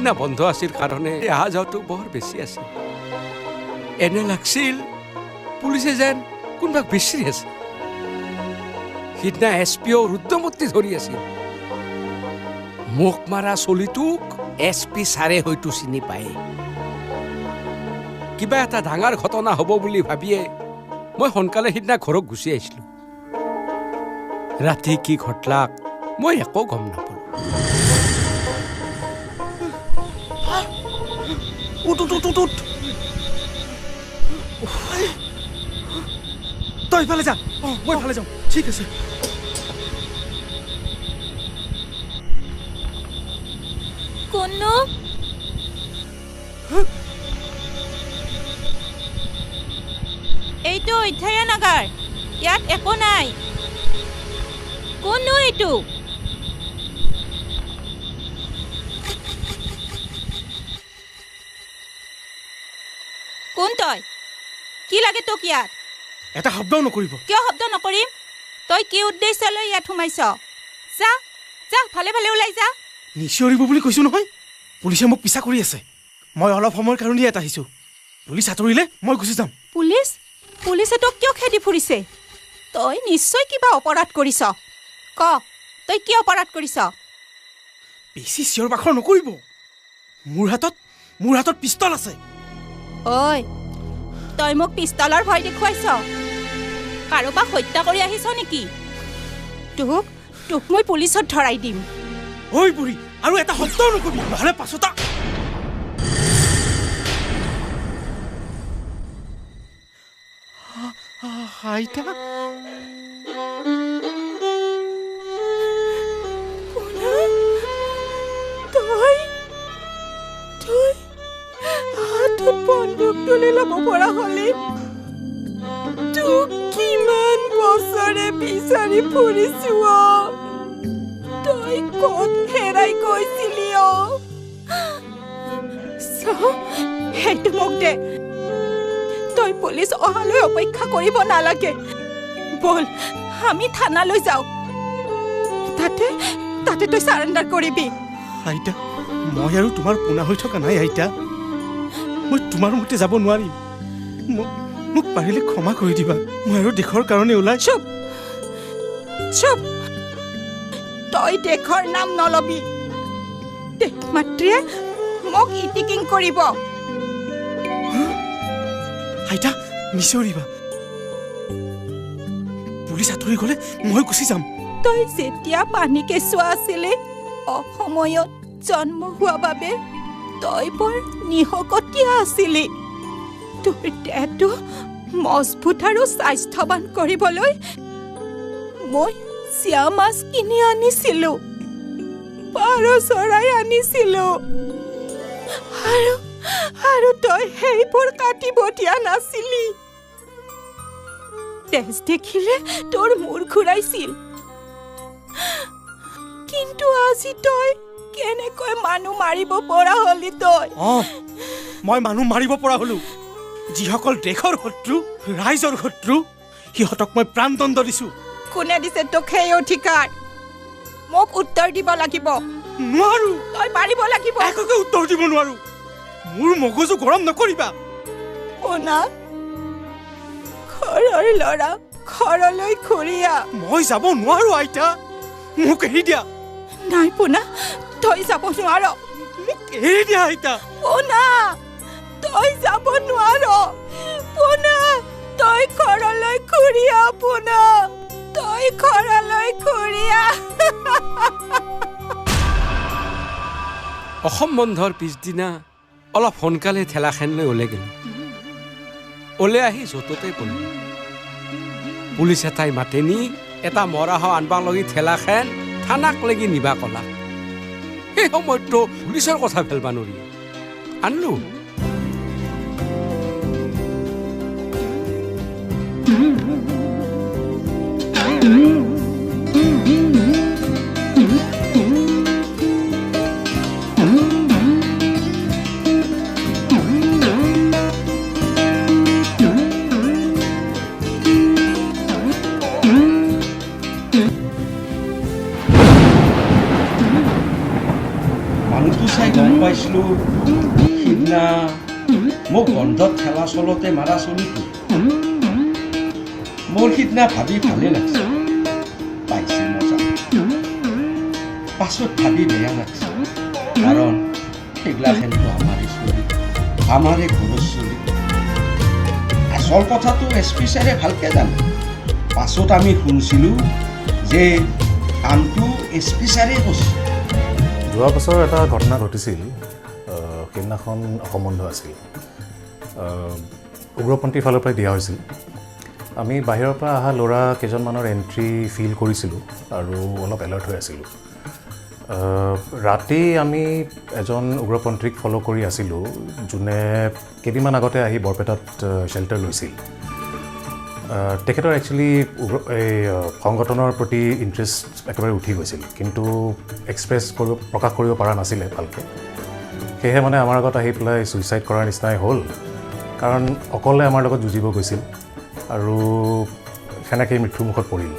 সিদিনা বন্ধ আছিল কাৰণে অহা যোৱাটো বৰ বেছি আছিল এনে লাগছিল পুলিচে যেন কোনোবাক বিচাৰি আছে সিদিনা এছপিও ৰুদ্ৰমূৰ্তি ধৰি আছিল মুখ মাৰা চলিটোক এছপি ছাৰে হয়তো চিনি পায় কিবা এটা ডাঙৰ ঘটনা হ'ব বুলি ভাবিয়ে মই সোনকালে সিদিনা ঘৰত গুচি আহিছিলোঁ ৰাতি কি ঘটলাক মই একো গম নাপালোঁ তই ইফালে যা মই ইফালে যাওঁ ঠিক আছে কোনো এইটো অধ্যয়ন নাগাৰ ইয়াত একো নাই কোনো এইটো কোন তই কি লাগে তোক ইয়াত এটা শব্দও নকৰিব কিয় শব্দ নকৰিম তই কি উদ্দেশ্য লৈ ইয়াত সোমাইছ যা যা ভালে ভালে ওলাই যা নিচিঞৰিব বুলি কৈছোঁ নহয় পুলিচে মোক পিছা কৰি আছে মই অলপ সময়ৰ কাৰণে ইয়াত আহিছোঁ পুলিচ আঁতৰিলে মই গুচি যাম পুলিচে তোক কিয় খেদি ফুৰিছে তই নিশ্চয় কিবা অপৰাধ কৰিছ ক তই কি অপৰাধ কৰিছ বেছি চিঞৰ বাখৰ নকৰিব মোৰ হাতত পিষ্টল আছে ঐ তই মোক পিষ্টলৰ ভয় দেখুৱাইছ কাৰোবাক হত্যা কৰি আহিছ নেকি তোক মই পুলিচত ধৰাই দিম ঐ বুঢ়ী আৰু এটা শব্দও নকবি নহ'লে পাছতা আইতা হাতত বন্দুক তুলি ল'ব পৰা হ'লে তোক কিমান বছৰে বিচাৰি ফুৰিছো তই ক'ত হেৰাই গৈছিলি সেইটো মোক দে তই পুলিচ অহালৈ অপেক্ষা কৰিব নালাগে বল আমি থানালৈ যাওঁ তাতে তই চাৰেণ্ডাৰ কৰিবি আইতা মই আৰু তোমাৰ পোনা হৈ থকা নাই আইতা মই তোমাৰ মতে যাব নোৱাৰিম মোক পাৰিলে ক্ষমা কৰি দিবা মই আৰু দেশৰ কাৰণে ওলাই চুপ তই দেশৰ নাম নলবি দেশ মাতৃয়ে মোক ইটিকিং কৰিব আইতা নিচিঞৰিবা পুলিচ আঁতৰি গ'লে মই গুচি যাম তই যেতিয়া পানী কেঁচুৱা আছিলি অসময়ত জন্ম হোৱা বাবে তই বৰ নিশকতীয়া আছিলি তোৰ দেহটো মজবুত আৰু স্বাস্থ্যৱান কৰিবলৈ মই চিয়া মাছ কিনি আনিছিলোঁ পাৰ চৰাই আনিছিলোঁ আৰু তই সেইবোৰ কাটিব দিয়া নাছিলি তেজ দেখিলে তোৰ মূৰ ঘূৰাইছিল কিন্তু আজি তই কেনেকৈ মানুহ মাৰিব পৰা হলি তই মই মানুহ মাৰিব পৰা হলো যিসকল দেশৰ শত্ৰু ৰাইজৰ শত্ৰু সিহঁতক মই প্ৰাণদণ্ড দিছো কোনে দিছে তোক সেই অধিকাৰ মোক উত্তৰ দিব লাগিব নোৱাৰো তই পাৰিব লাগিব একোকে উত্তৰ দিব নোৱাৰো মোৰ মগজু গৰম নকৰিবা শুনা ঘৰৰ ল'ৰা ঘৰলৈ ঘূৰিয়া মই যাব নোৱাৰো আইতা মোক এৰি দিয়া নাই পোনা তই যাব নোৱাৰ মোক এৰি দিয়া আইতা পোনা তই যাব নোৱাৰ পোনা তই ঘৰলৈ ঘূৰিয়া পোনা তই ঘৰলৈ ঘূৰিয়া অসম বন্ধৰ পিছদিনা অলপ সোনকালে ঠেলাখনলৈ ওলাই গ'লোঁ ওলাই আহি য'ততে পলোঁ পুলিচ এটাই মাতে নি এটা মৰাহ আনবা লাগি ঠেলাখন থানাক লাগি নিবা ক'লা সেই সময়ততো পুলিচৰ কথা ভেলবা নৰি আনলো চাই গম পাইছিলোঁ সিদিনা মোক বন্ধত খেলা চলতে মাৰা চলিটো মোৰ সিদিনা ভাবি ভালেই লাগছে পাইছে মজা পাছত ভাবি বেয়া লাগছে কাৰণ সেইগিলাখেনটো আমাৰে চলি আমাৰে ঘৰৰ চলি আচল কথাটো এছ পি ছাৰে ভালকৈ জানে পাছত আমি শুনিছিলোঁ যে কামটো এছ পি ছাৰে কৈছে যোৱা বছৰ এটা ঘটনা ঘটিছিল সেইদিনাখন অসম বন্ধ আছিল উগ্ৰপন্থীৰ ফালৰ পৰাই দিয়া হৈছিল আমি বাহিৰৰ পৰা অহা ল'ৰা কেইজনমানৰ এণ্ট্ৰি ফিল কৰিছিলোঁ আৰু অলপ এলাৰ্ট হৈ আছিলোঁ ৰাতি আমি এজন উগ্ৰপন্থীক ফ'ল' কৰি আছিলোঁ যোনে কেইদিনমান আগতে আহি বৰপেটাত শ্বেল্টাৰ লৈছিল তেখেতৰ একচুৱেলি এই সংগঠনৰ প্ৰতি ইণ্টাৰেষ্ট একেবাৰে উঠি গৈছিল কিন্তু প্ৰকাশ কৰিব পৰা নাছিলে ভালকৈ সেয়েহে মানে আমাৰ আগত আহি পেলাই ছুইচাইড কৰাৰ নিচিনাই হ'ল কাৰণ অকলে আমাৰ লগত যুঁজিব গৈছিল আৰু সেনেকৈয়ে মৃত্যুমুখত পৰিল